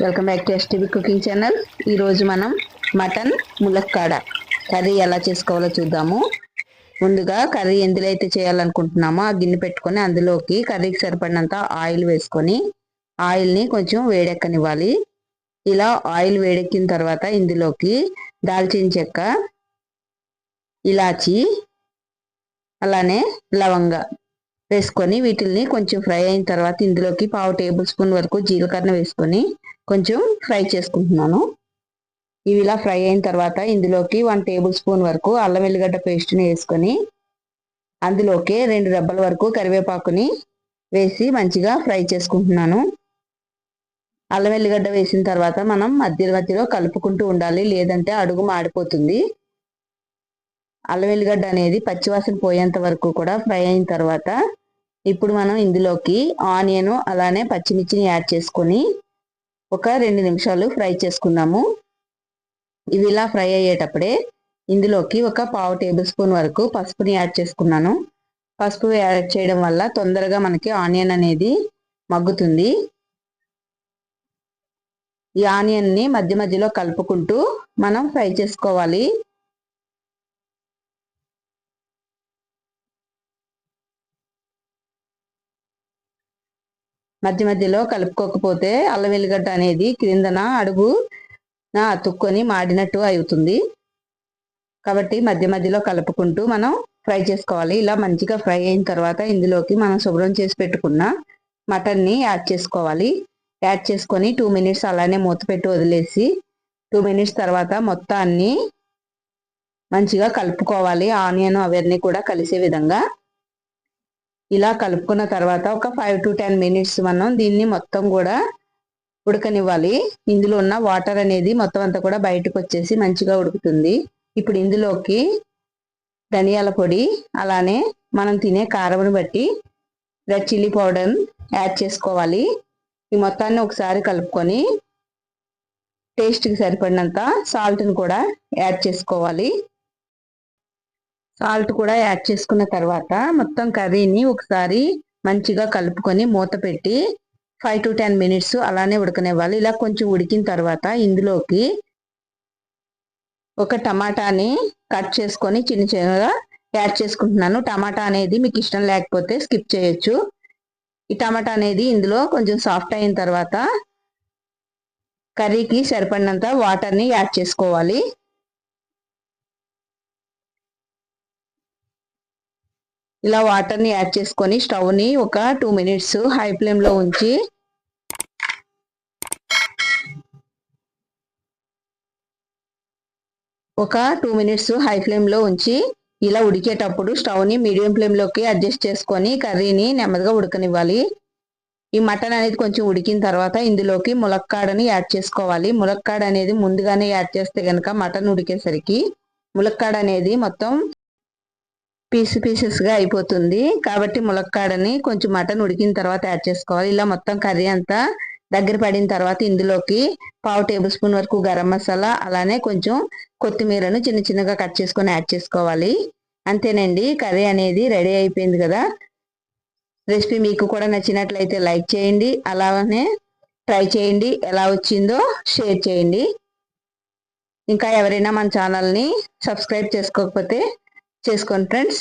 Welcome back to STV cooking channel. ఈరోజు మనం mutton ములక్కాడ కర్రీ ఎలా చేసుకోవాలో చూద్దాము. ముందుగా కర్రీ ఎందులో అయితే చేయాలనుకుంటున్నామో ఆ గిన్నె పెట్టుకొని అందులోకి కర్రీకి సరిపడినంత ఆయిల్ వేసుకొని ఆయిల్ని కొంచెం వేడెక్కనివ్వాలి. ఇలా ఆయిల్ వేడెక్కిన తర్వాత ఇందులోకి దాల్చిన చెక్క, ఇలాచి, అలానే లవంగ వేసుకొని వీటిల్ని కొంచెం ఫ్రై అయిన తర్వాత ఇందులోకి 1/2 టేబుల్ స్పూన్ వరకు జీలకర్ర వేసుకొని కొంచెం ఫ్రై చేసుకుంటున్నాను. ఇవి ఇలా ఫ్రై అయిన తర్వాత ఇందులోకి 1 టేబుల్ స్పూన్ వరకు అల్లం వెల్లిగడ్డ పేస్ట్ని వేసుకొని అందులోకి 2 రెబ్బల వరకు కరివేపాకుని వేసి మంచిగా ఫ్రై చేసుకుంటున్నాను. అల్లం వెల్లిగడ్డ వేసిన తర్వాత మనం మధ్యలో కలుపుకుంటూ ఉండాలి, లేదంటే అడుగు మాడిపోతుంది. అల్లం వెల్లిగడ్డ అనేది పచ్చివాసన పోయేంత వరకు కూడా ఫ్రై అయిన తర్వాత ఇప్పుడు మనం ఇందులోకి ఆనియన్ అలానే పచ్చిమిర్చిని యాడ్ చేసుకొని ఒక 2 నిమిషాలు ఫ్రై చేసుకుందాము. ఇవి ఇలా ఫ్రై అయ్యేటప్పుడే ఇందులోకి ఒక 1/2 టేబుల్ స్పూన్ వరకు పసుపుని యాడ్ చేసుకున్నాను. పసుపు యాడ్ చేయడం వల్ల తొందరగా మనకి ఆనియన్ అనేది మగ్గుతుంది. ఈ ఆనియన్ని మధ్యలో కలుపుకుంటూ మనం ఫ్రై చేసుకోవాలి. మధ్యలో కలుపుకోకపోతే అల్లం వెల్లిగడ్డ అనేది క్రిందన అడుగు అతుక్కొని మాడినట్టు అవుతుంది. కాబట్టి మధ్యలో కలుపుకుంటూ మనం ఫ్రై చేసుకోవాలి. ఇలా మంచిగా ఫ్రై అయిన తర్వాత ఇందులోకి మనం శుభ్రం చేసి పెట్టుకున్న మటన్ని యాడ్ చేసుకోవాలి. యాడ్ చేసుకొని 2 మినిట్స్ అలానే మూత పెట్టి వదిలేసి 2 మినిట్స్ తర్వాత మొత్తాన్ని మంచిగా కలుపుకోవాలి. ఆనియన్ అవన్నీ కూడా కలిసే విధంగా ఇలా కలుపుకున్న తర్వాత ఒక 5 to 10 మినిట్స్ మనం దీన్ని మొత్తం కూడా ఉడకనివ్వాలి. ఇందులో ఉన్న వాటర్ అనేది మొత్తం అంతా కూడా బయటకు వచ్చేసి మంచిగా ఉడుకుతుంది. ఇప్పుడు ఇందులోకి ధనియాల పొడి అలానే మనం తినే కారంని బట్టి రెడ్ చిల్లీ పౌడర్ యాడ్ చేసుకోవాలి. ఈ మొత్తాన్ని ఒకసారి కలుపుకొని టేస్ట్కి సరిపడినంత సాల్ట్ని కూడా యాడ్ చేసుకోవాలి. సాల్ట్ కూడా యాడ్ చేసుకున్న తర్వాత మొత్తం కర్రీని ఒకసారి మంచిగా కలుపుకొని మూత పెట్టి 5 to 10 మినిట్స్ అలానే ఉడకనివ్వాలి. ఇలా కొంచెం ఉడికిన తర్వాత ఇందులోకి ఒక టమాటాని కట్ చేసుకొని చిన్నగా యాడ్ చేసుకుంటున్నాను. టమాటా అనేది మీకు ఇష్టం లేకపోతే స్కిప్ చేయొచ్చు. ఈ టమాటా అనేది ఇందులో కొంచెం సాఫ్ట్ అయిన తర్వాత కర్రీకి సరిపడినంత వాటర్ని యాడ్ చేసుకోవాలి. ఇలా వాటర్ని యాడ్ చేసుకొని స్టవ్ని ఒక 2 మినిట్స్ హై ఫ్లేమ్లో ఉంచి ఇలా ఉడికేటప్పుడు స్టవ్ని మీడియం ఫ్లేమ్లోకి అడ్జస్ట్ చేసుకొని కర్రీని నెమ్మదిగా ఉడకనివ్వాలి. ఈ మటన్ అనేది కొంచెం ఉడికిన తర్వాత ఇందులోకి ములక్కాడని యాడ్ చేసుకోవాలి. ములక్కాడ అనేది ముందుగానే యాడ్ చేస్తే కనుక మటన్ ఉడికేసరికి ములక్కాడ అనేది మొత్తం పీసెస్గా అయిపోతుంది. కాబట్టి ములక్కాడని కొంచెం మటన్ ఉడికిన తర్వాత యాడ్ చేసుకోవాలి. ఇలా మొత్తం కర్రీ అంతా దగ్గర పడిన తర్వాత ఇందులోకి 1/2 టేబుల్ స్పూన్ వరకు గరం మసాలా అలానే కొంచెం కొత్తిమీరను చిన్నగా కట్ చేసుకొని యాడ్ చేసుకోవాలి. అంతేనండి, కర్రీ అనేది రెడీ అయిపోయింది కదా. రెసిపీ మీకు కూడా నచ్చినట్లయితే లైక్ చేయండి, అలానే ట్రై చేయండి. ఎలా వచ్చిందో షేర్ చేయండి. ఇంకా ఎవరైనా మన ఛానల్ని సబ్స్క్రైబ్ చేసుకోకపోతే చేసుకోండి ఫ్రెండ్స్.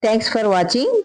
Thanks for watching.